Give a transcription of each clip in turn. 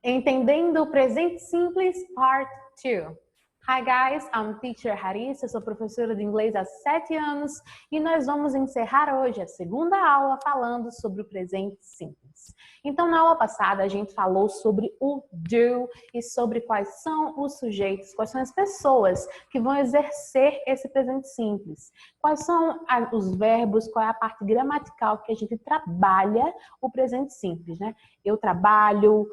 Entendendo o presente simples, part 2. Hi guys, I'm Teacher Harissa, sou professora de inglês há 7 anos e nós vamos encerrar hoje a segunda aula falando sobre o presente simples. Então, na aula passada, a gente falou sobre o do e sobre quais são os sujeitos, quais são as pessoas que vão exercer esse presente simples. Quais são os verbos, qual é a parte gramatical que a gente trabalha o presente simples, né? Eu trabalho,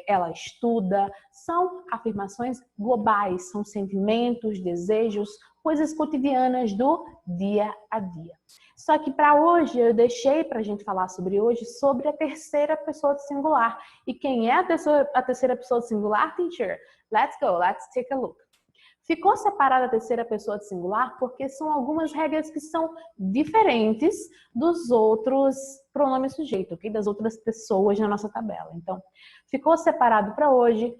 ela estuda, são afirmações globais, são sentimentos, desejos, coisas cotidianas do dia a dia. Só que para hoje, eu deixei para a gente falar sobre hoje, sobre a terceira pessoa do singular. E quem é a terceira pessoa do singular, teacher? Let's go, let's take a look. Ficou separada a terceira pessoa do singular porque são algumas regras que são diferentes dos outros pronomes sujeito, ok? Das outras pessoas na nossa tabela. Então, ficou separado para hoje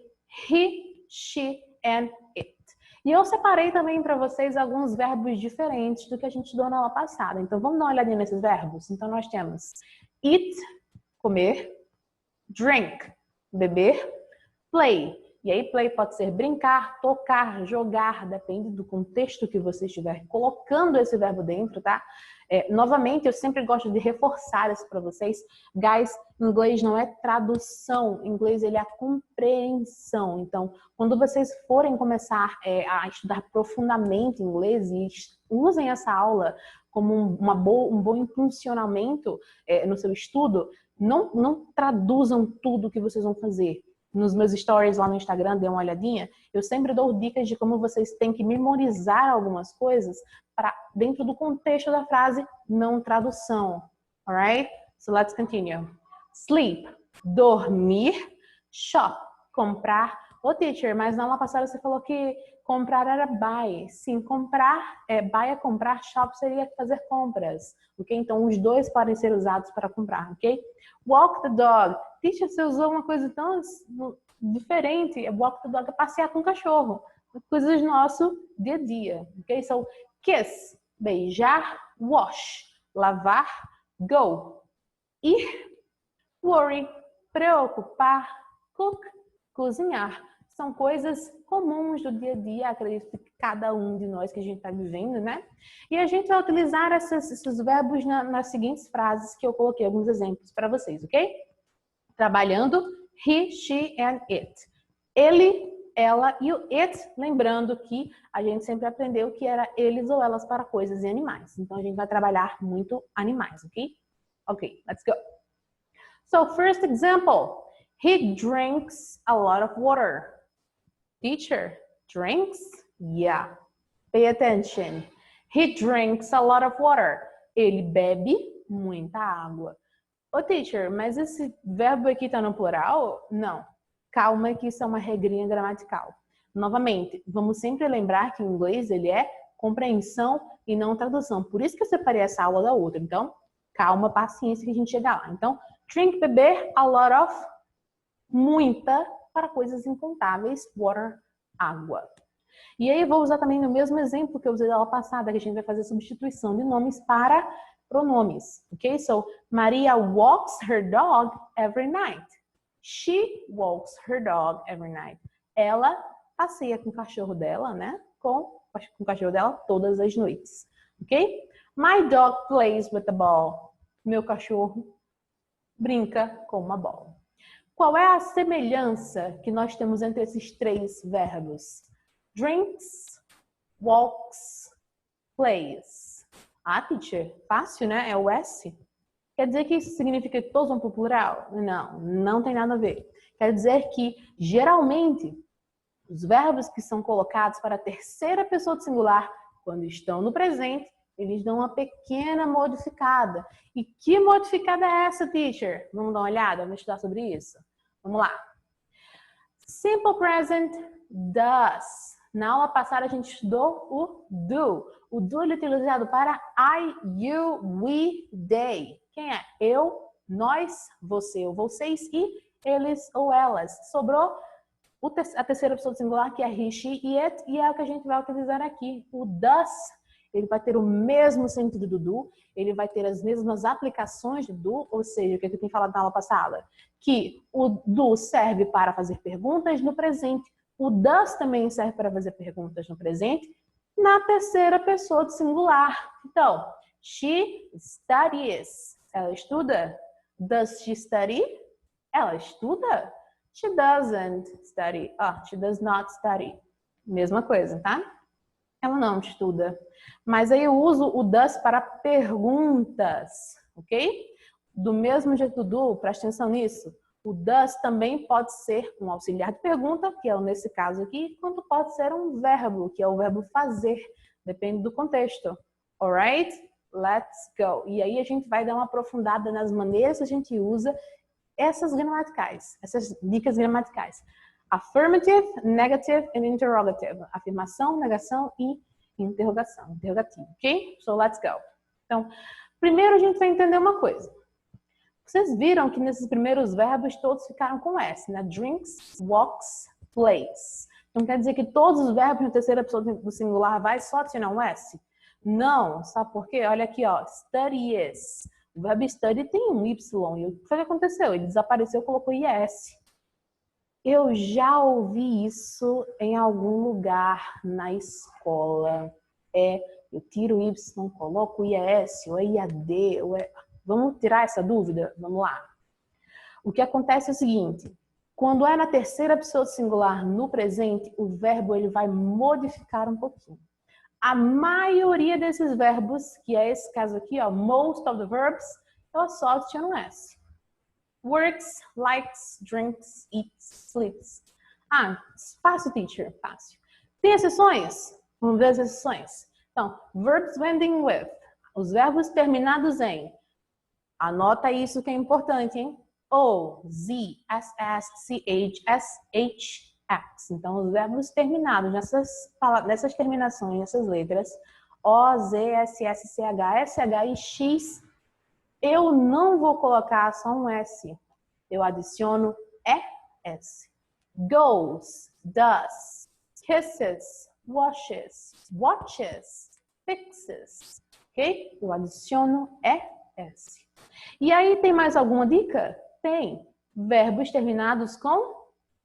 he, she and it. E eu separei também para vocês alguns verbos diferentes do que a gente estudou na aula passada. Então, vamos dar uma olhadinha nesses verbos? Então, nós temos eat, comer, drink, beber, play. E aí, play pode ser brincar, tocar, jogar, depende do contexto que você estiver colocando esse verbo dentro, tá? Novamente, eu sempre gosto de reforçar isso para vocês. Guys, inglês não é tradução, inglês ele é a compreensão. Então, quando vocês forem começar a estudar profundamente inglês e usem essa aula como um bom impulsionamento no seu estudo, não traduzam tudo que vocês vão fazer. Nos meus stories lá no Instagram, dê uma olhadinha, eu sempre dou dicas de como vocês têm que memorizar algumas coisas para dentro do contexto da frase, não tradução. Alright? So let's continue. Sleep, dormir. Shop, comprar. Ô teacher, mas na aula passada você falou que comprar era buy. Sim, comprar, buy é comprar, shop seria fazer compras. Ok? Então os dois podem ser usados para comprar, ok? Walk the dog. Teacher, você usou uma coisa tão diferente. Walk the dog é passear com o cachorro. Coisas do nosso dia a dia. Ok? So, kiss, beijar. Wash, lavar. Go, ir. Worry, preocupar. Cook, cozinhar. São coisas comuns do dia a dia, acredito que cada um de nós que a gente está vivendo, né? E a gente vai utilizar esses verbos nas seguintes frases que eu coloquei alguns exemplos para vocês, ok? Trabalhando, he, she and it. Ele, ela e o it, lembrando que a gente sempre aprendeu que era eles ou elas para coisas e animais. Então a gente vai trabalhar muito animais, ok? Ok, let's go. So, first example, he drinks a lot of water. Teacher, drinks? Yeah. Pay attention. He drinks a lot of water. Ele bebe muita água. Ô, teacher, mas esse verbo aqui está no plural? Não. Calma que isso é uma regrinha gramatical. Novamente, vamos sempre lembrar que o inglês ele é compreensão e não tradução. Por isso que eu separei essa aula da outra. Então, calma, paciência que a gente chega lá. Então, drink, beber, a lot of, muita, para coisas incontáveis, water, água. E aí vou usar também no mesmo exemplo que eu usei da aula passada, que a gente vai fazer substituição de nomes para pronomes, ok? So, Maria walks her dog every night. She walks her dog every night. Ela passeia com o cachorro dela, né? Com o cachorro dela todas as noites, ok? My dog plays with the ball. Meu cachorro brinca com uma bola. Qual é a semelhança que nós temos entre esses três verbos? Drinks, walks, plays. Ah, teacher, fácil, né? É o S. Quer dizer que isso significa que todos vão para o plural? Não, não tem nada a ver. Quer dizer que, geralmente, os verbos que são colocados para a terceira pessoa do singular, quando estão no presente, eles dão uma pequena modificada. E que modificada é essa, teacher? Vamos dar uma olhada? Vamos estudar sobre isso? Vamos lá. Simple present, does. Na aula passada a gente estudou o do. O do ele é utilizado para I, you, we, they. Quem é? Eu, nós, você ou vocês e eles ou elas. Sobrou a terceira pessoa do singular, que é he, she e it, e é o que a gente vai utilizar aqui. O does, ele vai ter o mesmo sentido do do, ele vai ter as mesmas aplicações do do, ou seja, o que eu tenho falado na aula passada? que o do serve para fazer perguntas no presente. O does também serve para fazer perguntas no presente na terceira pessoa do singular. Então, she studies. Ela estuda. Does she study? Ela estuda. She doesn't study. She does not study. Mesma coisa, tá? Ela não estuda. Mas aí eu uso o does para perguntas, ok? Do mesmo jeito do, presta atenção nisso. O does também pode ser um auxiliar de pergunta, que é nesse caso aqui, quanto pode ser um verbo, que é o verbo fazer. Depende do contexto. Alright? Let's go. E aí a gente vai dar uma aprofundada nas maneiras que a gente usa essas gramaticais, essas dicas gramaticais. Affirmative, negative and interrogative. Afirmação, negação e interrogação, interrogativo, ok? So let's go. Então, primeiro a gente vai entender uma coisa. Vocês viram que nesses primeiros verbos todos ficaram com S, né? Drinks, walks, plays. Não quer dizer que todos os verbos na terceira pessoa do singular vai só adicionar um S? Não, sabe por quê? Olha aqui, ó, studies. O verbo study tem um Y. E o que foi que aconteceu? Ele desapareceu, colocou IS. Eu já ouvi isso em algum lugar na escola. Eu tiro o Y, coloco o IS, ou IAD, ou Vamos tirar essa dúvida? Vamos lá. O que acontece é o seguinte. Quando é na terceira pessoa do singular no presente, o verbo ele vai modificar um pouquinho. A maioria desses verbos, que é esse caso aqui, ó, most of the verbs, ela só adiciona um S. Works, likes, drinks, eats, sleeps. Fácil, teacher, fácil. Tem exceções? Vamos ver as exceções. Então, verbs ending with. Os verbos terminados em. Anota isso que é importante, hein? O, Z, SS, CH, SH, X. Então, os verbos terminados nessas terminações, nessas letras, O, Z, SS, CH, SH e X, eu não vou colocar só um S. Eu adiciono ES. Goes, does, kisses, washes, watches, fixes. Ok? Eu adiciono ES. E aí, tem mais alguma dica? Tem. Verbos terminados com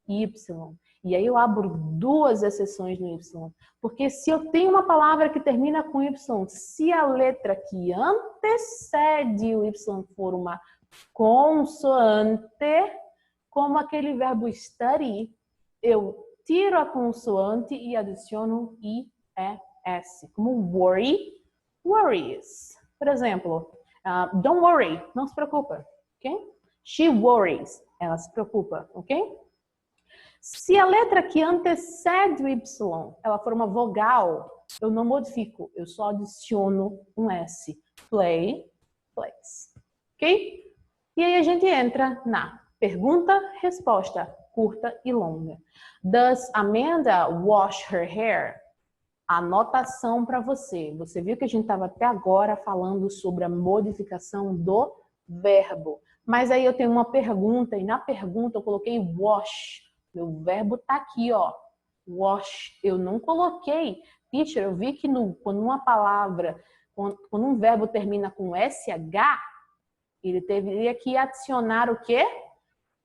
Y. E aí eu abro duas exceções no Y. Porque se eu tenho uma palavra que termina com Y, se a letra que antecede o Y for uma consoante, como aquele verbo study, eu tiro a consoante e adiciono IES. Como worry, worries. Por exemplo, don't worry, não se preocupa, ok? She worries, ela se preocupa, ok? Se a letra que antecede o Y, ela for uma vogal, eu não modifico, eu só adiciono um S. Play, plays, ok? E aí a gente entra na pergunta, resposta, curta e longa. Does Amanda wash her hair? Anotação para você. Você viu que a gente estava até agora falando sobre a modificação do verbo. Mas aí eu tenho uma pergunta, e na pergunta eu coloquei wash. Meu verbo tá aqui, ó. Wash. Eu não coloquei. Teacher, eu vi que quando uma palavra, quando um verbo termina com SH, ele teria que adicionar o quê?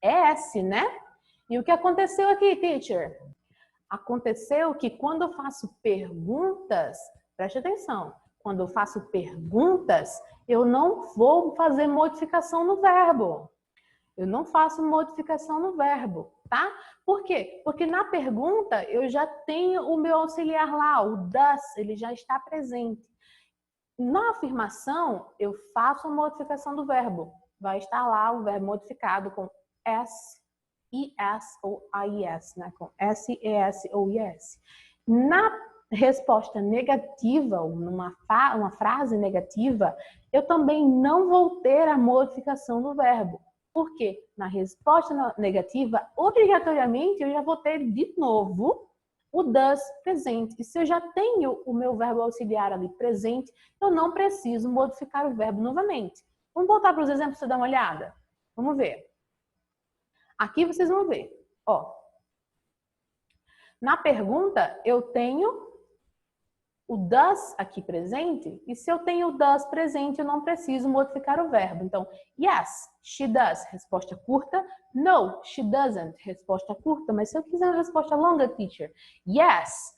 ES, né? E o que aconteceu aqui, teacher? Aconteceu que quando eu faço perguntas, preste atenção, quando eu faço perguntas, eu não vou fazer modificação no verbo. Eu não faço modificação no verbo, tá? Por quê? Porque na pergunta eu já tenho o meu auxiliar lá, o does, ele já está presente. Na afirmação, eu faço a modificação do verbo. Vai estar lá o verbo modificado com S, IS ou AIS, né? Com S, ES ou IS. Na resposta negativa, ou uma frase negativa, eu também não vou ter a modificação do verbo. Por quê? Na resposta negativa, obrigatoriamente, eu já vou ter de novo o does presente. E se eu já tenho o meu verbo auxiliar ali presente, eu não preciso modificar o verbo novamente. Vamos voltar para os exemplos para você dar uma olhada? Vamos ver. Aqui vocês vão ver. Ó. Na pergunta, eu tenho o does aqui presente, e se eu tenho o does presente, eu não preciso modificar o verbo. Então, yes, she does, resposta curta. No, she doesn't, resposta curta. Mas se eu quiser uma resposta longa, teacher, yes,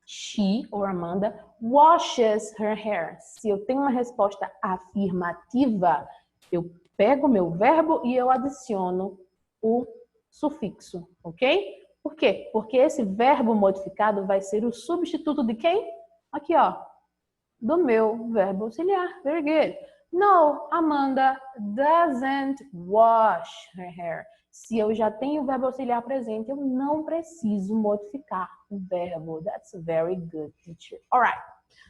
she, ou Amanda, washes her hair. Se eu tenho uma resposta afirmativa, eu pego o meu verbo e eu adiciono o sufixo, ok? Por quê? Porque esse verbo modificado vai ser o substituto de quem? Aqui, ó, do meu verbo auxiliar. Very good. No, Amanda doesn't wash her hair. Se eu já tenho o verbo auxiliar presente, eu não preciso modificar o verbo. That's very good, teacher. All right.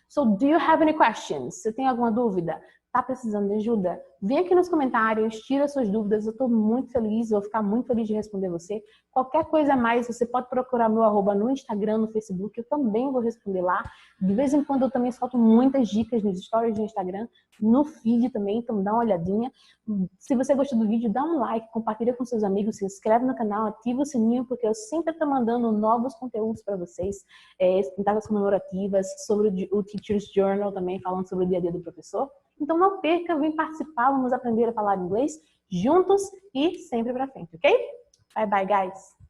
So, do you have any questions? Você tem alguma dúvida? Tá precisando de ajuda? Vem aqui nos comentários, tira suas dúvidas. Eu tô muito feliz, vou ficar muito feliz de responder você. Qualquer coisa a mais, você pode procurar meu @ no Instagram, no Facebook. Eu também vou responder lá. De vez em quando eu também solto muitas dicas nos stories do Instagram, no feed também, então dá uma olhadinha. Se você gostou do vídeo, dá um like, compartilha com seus amigos, se inscreve no canal, ativa o sininho, porque eu sempre estou mandando novos conteúdos para vocês, datas comemorativas, sobre o Teacher's Journal também, falando sobre o dia a dia do professor. Então não perca, vem participar, vamos aprender a falar inglês juntos e sempre pra frente, ok? Bye bye, guys!